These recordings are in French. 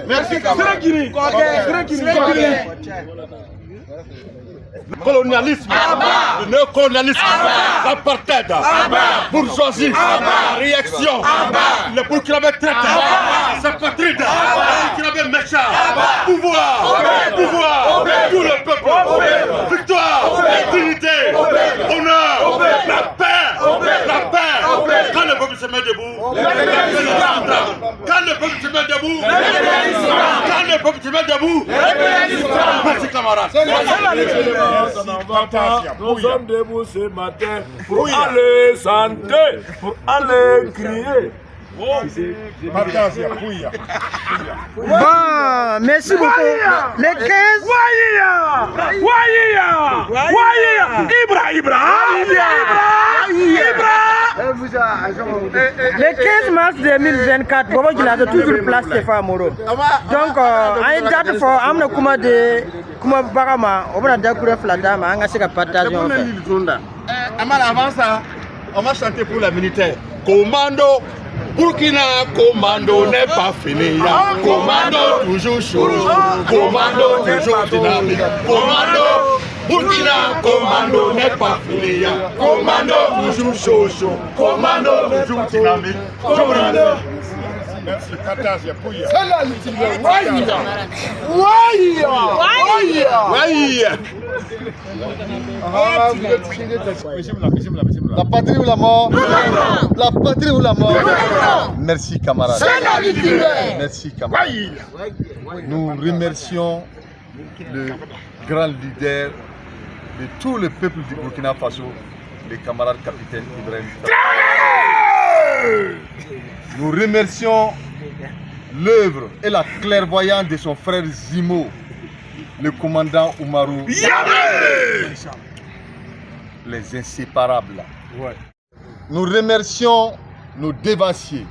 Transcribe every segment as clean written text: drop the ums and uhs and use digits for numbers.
Merci. Colonialisme, le néocolonialisme, l'apartheid, bourgeoisie, réaction, le Burkinabé traite, Sapatride, Burkinabé méchant, pouvoir, tout le peuple, victoire, dignité, honneur, la paix, quand le peuple se met debout, quand le peuple se met debout, merci camarades. Nous sommes debout ce matin pour aller chanter, pour aller crier. Bon, merci beaucoup. Les 15. Le 15 mars 2024, Bobo Djilasso toujours place Stéphane Moreau. Donc, à une date for amna kuma de kuma barama, on va découvrir Fladama, on va se partager. Avant ça, on va chanter pour la militaire. Commando. Burkina, commando n'est pas fini. Commando toujours chaud. Commando toujours dynamique. Commando, Burkina, commando n'est pas fini. Commando toujours chaud. Commando toujours dynamique. Commando. Merci, Katasia, Pouya. C'est la lutte. La patrie ou la mort? La patrie ou la mort? Merci camarades. Merci camarades. Nous remercions le grand leader de tout le peuple du Burkina Faso, le camarade capitaine Ibrahim Traoré. Nous remercions l'œuvre et la clairvoyance de son frère Zimo, le commandant Oumarou. Les inséparables. Nous remercions nos dévanciers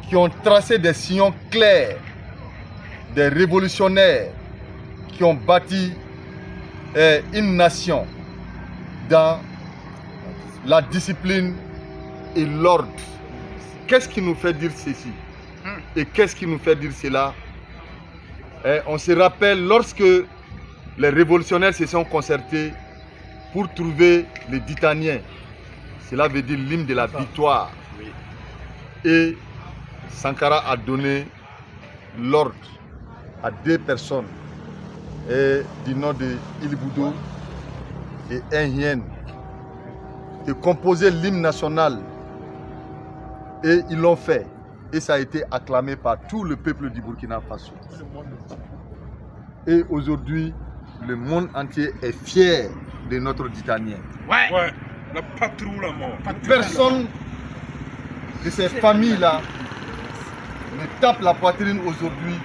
qui ont tracé des sillons clairs, des révolutionnaires qui ont bâti une nation dans la discipline et l'ordre. Qu'est-ce qui nous fait dire ceci? Et qu'est-ce qui nous fait dire cela? On se rappelle lorsque les révolutionnaires se sont concertés pour trouver les Ditaniens. Cela veut dire l'hymne de la victoire. Et Sankara a donné l'ordre à deux personnes du nom de Iliboudo et Nhien de composer l'hymne national. Et ils l'ont fait. Et ça a été acclamé par tout le peuple du Burkina Faso. Et aujourd'hui, le monde entier est fier de notre Ditanien. Ouais, la patrie ou la mort. Personne de ces familles-là ne tape la poitrine aujourd'hui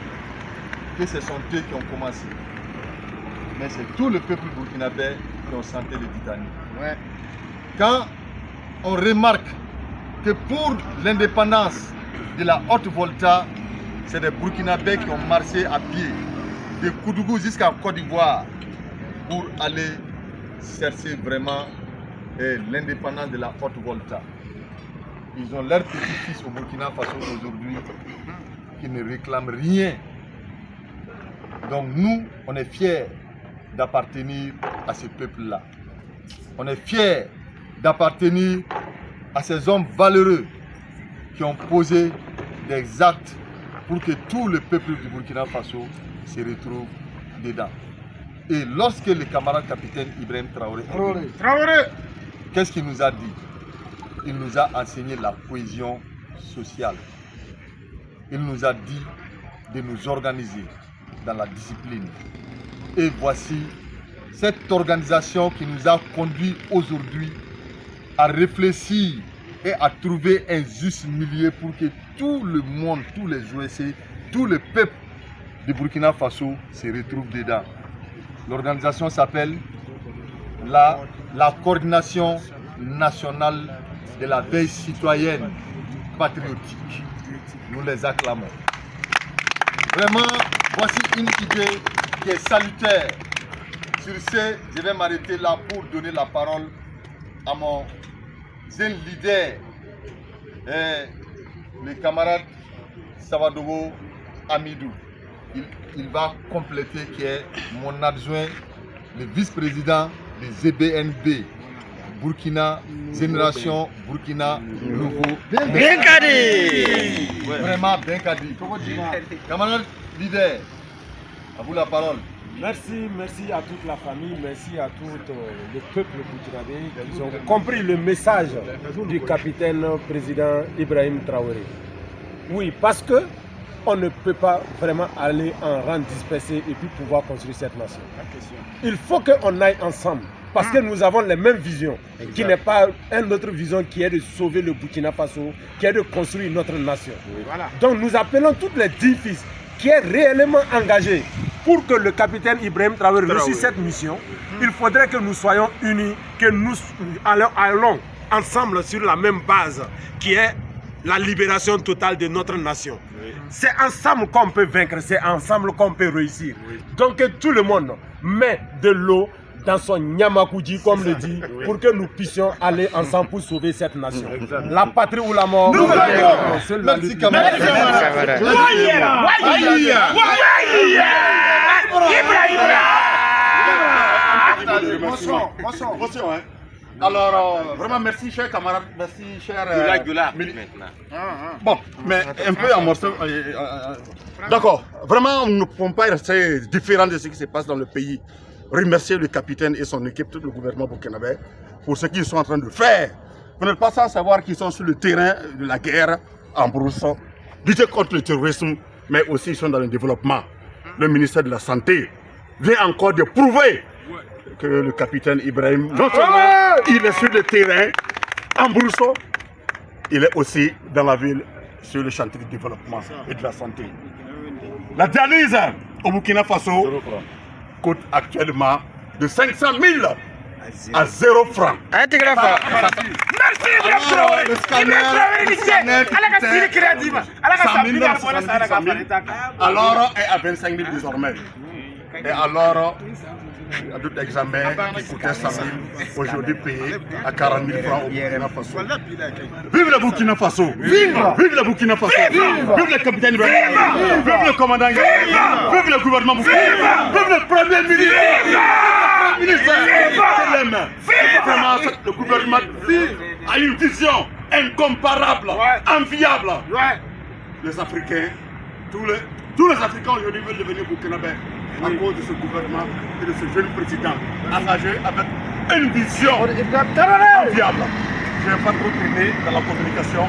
que ce sont eux qui ont commencé. Mais c'est tout le peuple burkinabé qui ont chanté le Ditanien. Quand on remarque que pour l'indépendance de la Haute-Volta, c'est des Burkinabés qui ont marché à pied de Koudougou jusqu'à Côte d'Ivoire pour aller chercher vraiment l'indépendance de la Haute-Volta. Ils ont leurs petits-fils au Burkina Faso aujourd'hui qui ne réclament rien. Donc nous, on est fiers d'appartenir à ce peuple-là. On est fiers d'appartenir à ces hommes valeureux qui ont posé des actes pour que tout le peuple du Burkina Faso se retrouve dedans. Et lorsque le camarade capitaine Ibrahim Traoré, qu'est-ce qu'il nous a dit? Il nous a enseigné la cohésion sociale. Il nous a dit de nous organiser dans la discipline. Et voici cette organisation qui nous a conduit aujourd'hui à réfléchir et à trouver un juste milieu pour que tout le monde, tous les OSC, tout le peuple du Burkina Faso se retrouve dedans. L'organisation s'appelle la Coordination nationale de la veille citoyenne patriotique. Nous les acclamons. Vraiment, voici une idée qui est salutaire. Sur ce, je vais m'arrêter là pour donner la parole à mon jeune leader, le camarade Savadogo Amidou. Il va compléter, qui est mon adjoint, le vice-président des EBNB. Burkina, Génération Burkina Nouveau. Benkadi. Vraiment Benkadi. Camarade leader, à vous la parole. Merci à toute la famille, merci à tout le peuple burkinabé qui ont compris le message du capitaine président Ibrahim Traoré. Oui, parce que on ne peut pas vraiment aller en rang dispersé et puis pouvoir construire cette nation. Il faut qu'on aille ensemble. Parce que nous avons les mêmes visions, qui n'est pas une autre vision qui est de sauver le Burkina Faso, qui est de construire notre nation. Voilà. Donc nous appelons toutes les 10 fils qui est réellement engagé pour que le capitaine Ibrahim Traoré réussisse cette mission. Il faudrait que nous soyons unis, que nous allons ensemble sur la même base, qui est la libération totale de notre nation. Oui. C'est ensemble qu'on peut vaincre, c'est ensemble qu'on peut réussir. Oui. Donc que tout le monde met de l'eau dans son Nyamakoudji, comme le dit, pour que nous puissions aller ensemble pour sauver cette nation. La patrie ou la mort. Nous vainquons. Merci, camarade. Alors, vraiment, merci, chers camarades, merci, chers... Bon, mais un peu en morceaux... D'accord, vraiment, nous ne pouvons pas rester différents de ce qui se passe dans le pays. Remercier le capitaine et son équipe, tout le gouvernement burkinabé, pour ce qu'ils sont en train de faire. Vous n'êtes pas sans savoir qu'ils sont sur le terrain de la guerre en brousse, lutter contre le terrorisme, mais aussi ils sont dans le développement. Le ministère de la Santé vient encore de prouver que le capitaine Ibrahim, non seulement il est sur le terrain en brousse, il est aussi dans la ville sur le chantier du développement et de la santé. La dialyse au Burkina Faso coûte actuellement de 500 000 à 0 francs. Merci, le scanner alors est à 25 000 désormais. Et alors, il y a d'autres examens qui coûtaient 100 000, aujourd'hui payés à 40 000 francs au Burkina Faso. Vive le Burkina Faso! Vive le Burkina Faso! Vive le capitaine Ibrahim! Vive le commandant! Vive le gouvernement burkinabé! Vive le premier ministre! Vraiment, le gouvernement a une vision incomparable, enviable. Les Africains, tous les Africains aujourd'hui veulent devenir burkinabés à cause de ce gouvernement et de ce jeune président engagé avec une vision enviable. Je ne vais pas trop tourner dans la communication.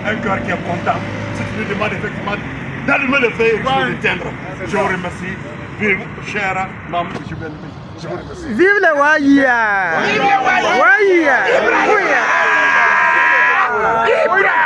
Un cœur qui est content. Si tu me demandes effectivement d'allumer le feu et de l'éteindre, je vous remercie. Vive, cher membres du BNB. Je vous remercie. Vive le Wahia! Vive le Wahia! Ibra!